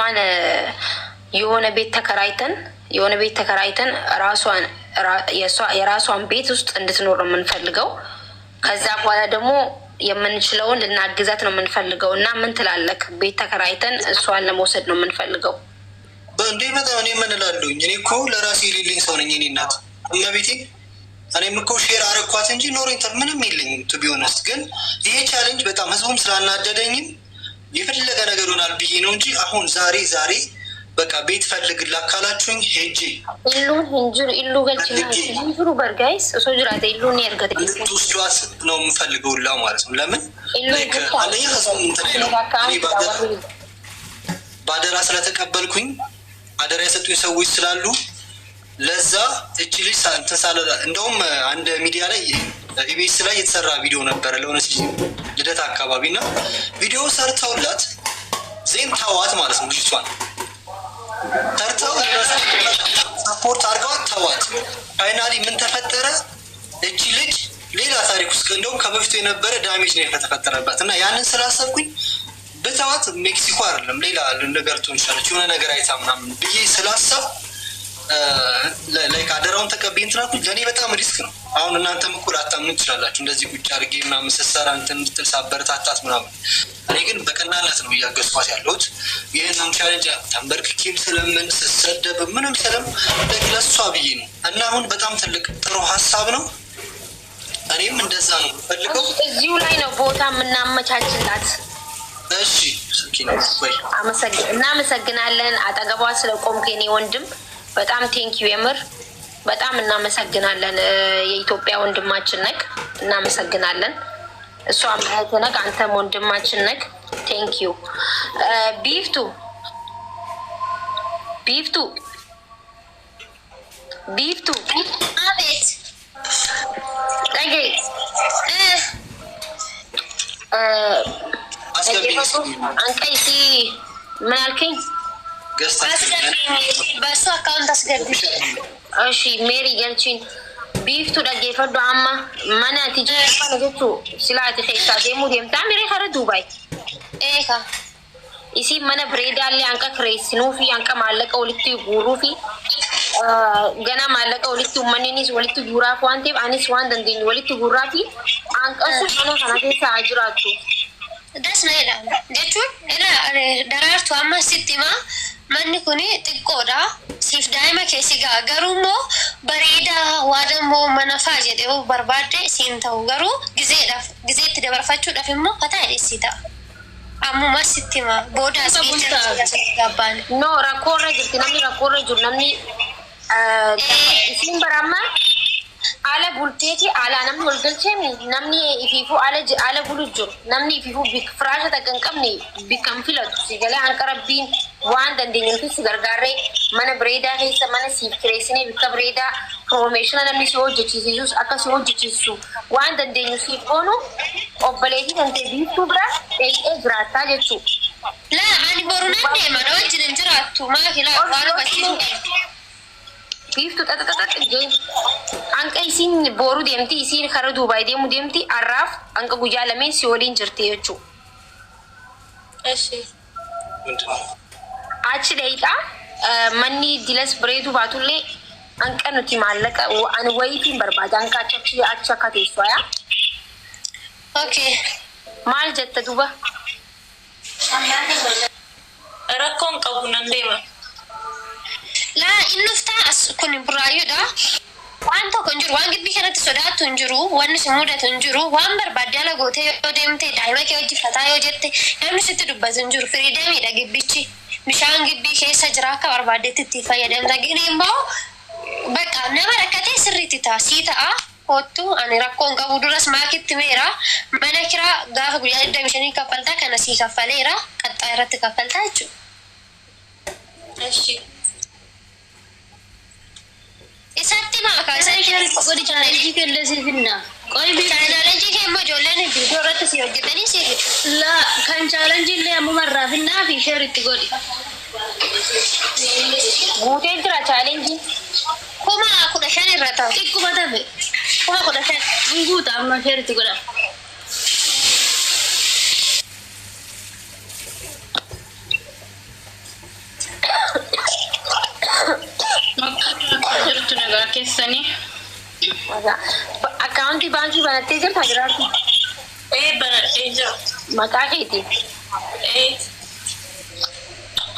ራሷን የሆነ ቤት ተከራይተን የራሷን ቤት ውስጥ እንድትኖር ነው የምንፈልገው። ከዛ በኋላ ደግሞ የምንችለውን ልናግዛት ነው የምንፈልገው። እና ምን ትላለክ? ቤት ተከራይተን እሷን ለመውሰድ ነው የምንፈልገው። በእንዴ በጣም እኔ ምን እላለሁኝ? እኔ እኮ ለራሴ የሌለኝ ሰው ነኝ። እኔ እናት እመቤቴ፣ እኔም እኮ ሼር አረኳት እንጂ ኖሬንት ምንም የለኝም። ቱ ቢ ኦነስት ግን ይሄ ቻሌንጅ በጣም ህዝቡም ስላናደደኝም የፈለገ ነገር ሆናል ብዬ ነው እንጂ አሁን ዛሬ በቃ ቤት ፈልግላ ካላችሁኝ ሄጄ ኢሉ ገልጭሩ በርጋይስ እሶ ጅራተ ኢሉን ያርገት ውስዷስ ነው የምፈልገው ላ ማለት ነው። ለምን አንደኛ ህዝቡ እንትን ነው ባደራ ስለተቀበልኩኝ አደራ የሰጡኝ ሰዎች ስላሉ ለዛ እቺ ልጅ ተሳለ። እንደውም አንድ ሚዲያ ላይ ኢቢኤስ ላይ የተሰራ ቪዲዮ ነበረ ለሆነች ልደት አካባቢ እና ቪዲዮ ሰርተውላት ዜም ታዋት ማለት ነው። ልጅቷን ሰርተው ሰፖርት አድርገዋት ታዋት። ፋይናሊ ምን ተፈጠረ? እቺ ልጅ ሌላ ታሪክ ውስጥ እንደውም ከበፊቱ የነበረ ዳሜጅ ነው የተፈጠረባት እና ያንን ስላሰብኩኝ በታዋት ሜክሲኮ አይደለም ሌላ ነገር ትሆን ይችላለች የሆነ ነገር አይታ ምናምን ብዬ ስላሰብ ላይክ አደራውን ተቀብዬ እንትን አልኩኝ። ለእኔ በጣም ሪስክ ነው። አሁን እናንተም እኮ ላታምኑ ትችላላችሁ እንደዚህ ቁጭ አድርጌ ምናምን ስትሰራ እንትን እንድትል ሳበረታታት ምናምን። እኔ ግን በቀናነት ነው እያገዝኳት ያለሁት። ይህንም ቻሌንጅ ተንበርክኬም ስለምን ስሰደብ ምንም ስለም ለሷ ብዬ ነው እና አሁን በጣም ትልቅ ጥሩ ሀሳብ ነው። እኔም እንደዛ ነው ፈልገው እዚሁ ላይ ነው ቦታ የምናመቻችላት። እሺ እናመሰግናለን። አጠገቧ ስለቆምክ የኔ ወንድም በጣም ቴንኪዩ። የምር በጣም እናመሰግናለን። የኢትዮጵያ ወንድማችን ነክ እናመሰግናለን። እሷም እህት ነክ፣ አንተም ወንድማችን ነክ። ቴንኪዩ። ቢፍቱ አቤት አንቀይሲ ምን አልከኝ? በሱ አካውንት አስገቢ። እሺ ሜሪ ገልቺን ቢፍቱ ደጌፈዱ አማ ማና ትጂ ፈነገቱ ሲላቲ ኸይታ ደሙ ደም ታሚሪ ኸረ ዱባይ ኤካ ኢሲ ማና ብሬዳሊ አንቀ ክሬስኑፊ አንቀ ማለቀ ወልቲ ጉሩፊ ገና ማለቀ ወልቲ ማንኒስ ወልቲ ጉራፍ ዋንቴ አኒስ ዋን ደንዲን ወልቲ ጉራፊ አንቀሱ ማና ከናቴሳ አጅራቱ ደስ ነው ይላል ጀቹን እላ ደራርቱ አማ ሲቲማ manni kuni xiqqoodha siif daa'ima keessi garuummoo bareedaa waadammoo mana faa jedhee barbaadde siin ta'u garuu gizeetti dabarfachuudhaaf immoo fataa dheessii ta'a. Ammuma sitti hima boodaas gabbaan. No rakkoorra jirti namni rakkoorra jiru namni isiin barammaa ala bulteeti ala namni wal galcheemi namni ifiifuu ala bulu jiru namni ifiifuu firaasha takkan qabne bikkan filatu si galee hanqa rabbiin waan dandeenyuufi si gargaarree mana bireedaa keessa mana siif kireessinee bikka bireedaa piroomeeshina namni si hojjechiisisus akka si hojjechiisu waan dandeenyu siif oonu obboleetii kan ta'e biiftuu bira dheeyxee jiraattaa jechuu. Laa ani borunan deema na wajjin hin jiraattu maakilaa waan hubachiisu biiftu xaxaxaxax jeen anqa isiin boru deemti isiin kara Duubaay deemu deemti arraaf anqa guyyaa lameen si waliin jirti jechuu. Eshi achi dheeyxa manni dilas bireetu baatullee anqa nuti maallaqa ani wayitiin barbaada anqa achi akka teessoya. Okay maal jetta duba rakkoon qabu nan deema. Laa innuftaa as kun buraayyuudha. Waan tokko hin jiru, waan gibbii kanatti sodaattu hin jiru, wanni si mudatu hin jiru, waan barbaadde ala gootee yoo deemte daa'ima kee hojjifataa yoo jette namni sitti dubbatu hin jiru. Firiidamiidha gibbichi. Bishaan gibbii keessa jira akka barbaaddetti itti fayyadamta. Gini immoo bakka nama rakkatee sirriitti ta'a. Sii ta'a kottu ani rakkoon qabu duras maakitti meera. Mana kiraa gaafa guyyaa 25 kaffaltaa kana sii kaffaleera. Qaxxaa irratti kaffaltaa jechuudha. Eshi. Isatti maaka isatti godhi chaalenjii kellesi finna qoy bi chaalenjii kemmo jolleen video irratti si hojjetanii si la kan chaalenjii illee amma marraa finna fi share itti godhi guuteen jira chaalenjii kuma 15 irra ta'u xiqquma tafe kuma 15 guuta amma share itti godha. nagaa keessanii. Akkaawuntii baankii banattee jirta jiraatu? Banadhee jira. Maqaa keetii?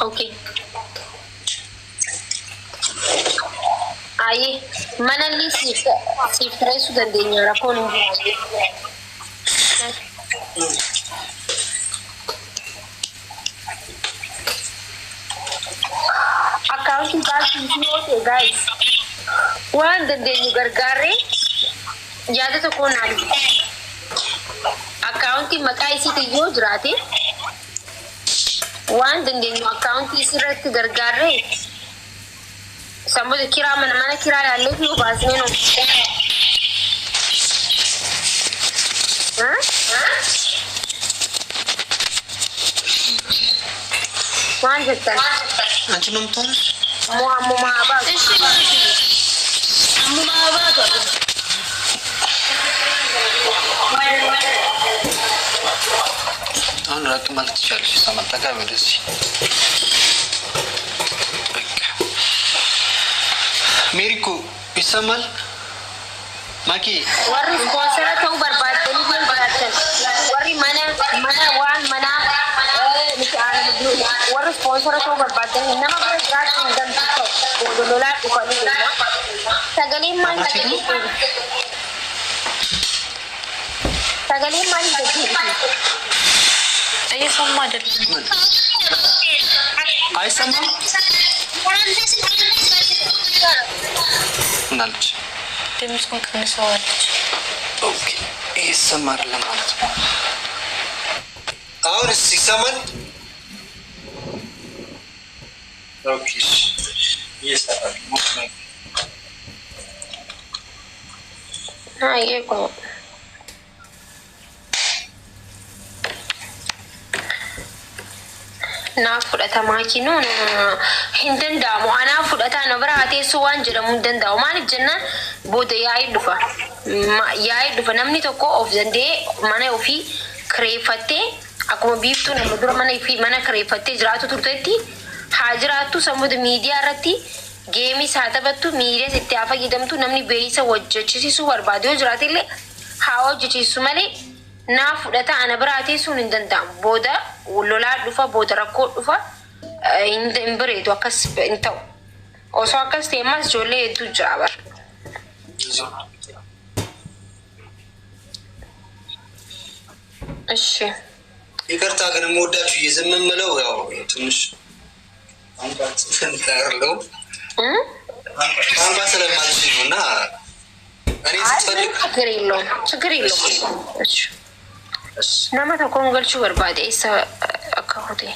Okay. Aye, mana ni siif tareessuu dandeenya rakkoon hin jiru. Akkaawuntii baankii yoo ta'e guys waan dandeenyu gargaarree yaada tokko naalu. Akkaawuntii maqaa isiitiin yoo jiraate waan dandeenyu akkaawuntii isirratti gargaarree sammuu kiraa mana kiraa laallee fi baasnee no. Waan jettan? Anchi nomtonis? Ammumaa baatu. Ammumaa baatu. አሁን ራቅ ማለት ትችላለሽ። ሰማጣጋ ወደዚህ ሜሪኮ ይሰማል። ማኪ ወሪ ስፖንሰር ተው በርባደኒ በርባደን ወሪ ማና ዋን ማና ወሪ ስፖንሰር ተው በርባደኒ ነማ ብራሽ እንደምትተው ወዶሎላ ቁፋኒ ደና ተገሌ ማን ተገሌ ማን ደጂ እየሰማ አይደለም። አይሰማም ናልች ድምፁን ቀንሰዋለች። ኦኬ ይሰማል ለማለት ነው። አሁንስ ይሰማል? ኦኬ ይሰማል። አይቆ naaf fudhata maakinuun hin danda'amu. Anaaf fudhataa na bira teessoo waan jedhamu hin danda'u. Maaliif jennaan booda yaa'ii dhufa namni tokko of danda'ee mana ofii kireeffattee akkuma biiftuu nama dura mana kireeffattee jiraatu turteetti haa jiraattu sammuu miidiyaa irratti geemis haa taphattu miidiyaas itti haa fayyadamtu namni beeyisa hojjechiisuu barbaade yoo jiraate illee haa hojjechiisu malee naaf fudhata ana biraa teessuun hin danda'amu. Booda lolaa dhufa booda rakkoo dhufa hin bareedu akkas hin ta'u. Osoo akkas ta'e ammas ijoollee hedduu jira bara. እሺ ይቅርታ ግን የምወዳችሁ እየዝም የምለው ያው ትንሽ አንባስ ስለምታረለው አንባስ ስለማልችል ነው እና እኔ ስትፈልግ ችግር የለውም። እሺ nama tokkoon galchuu barbaade isa akka hote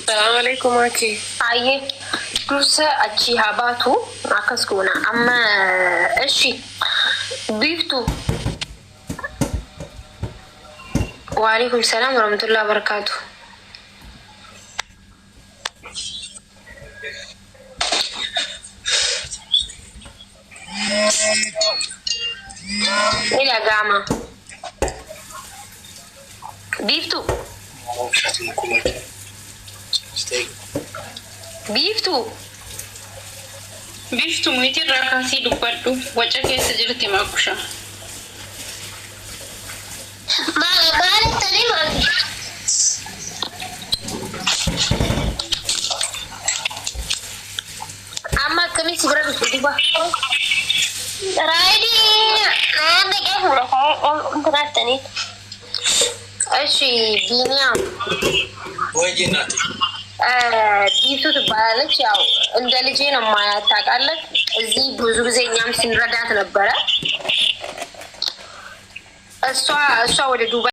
ሰላም አለይኩም አኪ አየ dursa achi haa baatu akkas goona amma እሺ biiftu waalaikum salaam warahmatullahi wabarakatuh. Ini agama. Biiftu. Biiftu. Biiftu miti rakasi dubbadhu waca keessa jirti maakusha. Maal tani maal? Amma kami segera berubah. Raidi, nanti kan untuk nanti nih. Ashi, Biniam. ወይናት ቢቱ ትባላለች። ያው እንደ ልጄ ነው የማያት ታውቃለህ። እዚህ ብዙ ጊዜ እኛም ስንረዳት ነበረ። እሷ ወደ ዱባይ